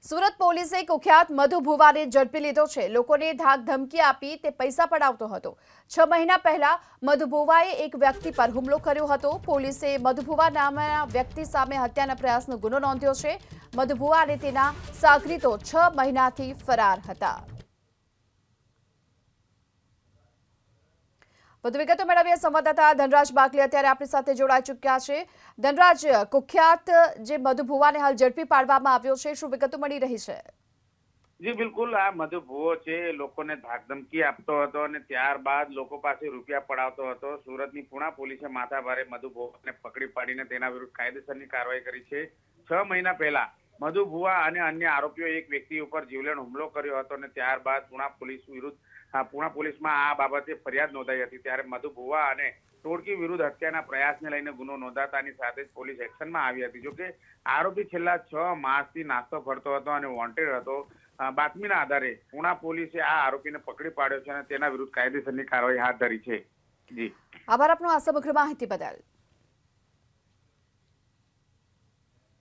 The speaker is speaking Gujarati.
સુરત પોલીસે કુખ્યાત મધુ ભુવાને ઝડપી લીધો છે। લોકોને ધાક ધમકી આપી તે પૈસા પડાવતો હતો। 6 મહિના પહેલા મધુ ભુવાએ એક વ્યક્તિ પર હુમલો કર્યો હતો। પોલીસે મધુ ભુવા નામના વ્યક્તિ સામે હત્યાના પ્રયાસનો ગુનો નોંધ્યો છે। મધુ ભુવા અને તેના સાગરીતો 6 મહિનાથી ફરાર હતા। વધુ વિગતો મેળવીએ સંવાદદાતા ધનરાજ બાકલી અત્યારે આપણી સાથે જોડાઈ ચૂક્યા છે। ધનરાજ, કુખ્યાત જે મધુ ભુવાને હાલ ઝડપી પાડવામાં આવ્યો છે, શું વિગતો મળી રહી છે? જી બિલકુલ, આ મધુ ભુવો છે લોકોને ધાકધમકી આપતો હતો અને ત્યારબાદ લોકો પાસે રૂપિયા પડાવતો હતો। સુરતની પુણા પોલીસે માથાભારે મધુ ભુવાને પકડી પાડીને તેના વિરુદ્ધ કાયદેસરની કાર્યવાહી કરી છે। 6 મહિના પહેલા મધુ ભુવા અને અન્ય આરોપીઓ એક વ્યક્તિ ઉપર જીવલેણ હુમલો કર્યો હતો અને ત્યારબાદ પુણા પોલીસમાં આ બાબતે ફરિયાદ નોંધાઈ હતી। ત્યારે મધુ ભુવા અને ટોળકી વિરુદ્ધ હત્યાના પ્રયાસને લઈને ગુનો નોંધાતાની સાથે જ પોલીસ એક્શનમાં આવી હતી। જોકે આરોપી છેલ્લા 6 માસથી નાસ્તો ફરતો હતો અને વોન્ટેડ હતો। બાતમીના આધારે પુણા પોલીસે આ આરોપીને પકડી પાડ્યો છે અને તેના વિરુદ્ધ કાયદેસરની કાર્યવાહી હાથ ધરી છે। જી, આભાર આપનો આ સમગ્ર માહિતી બદલ।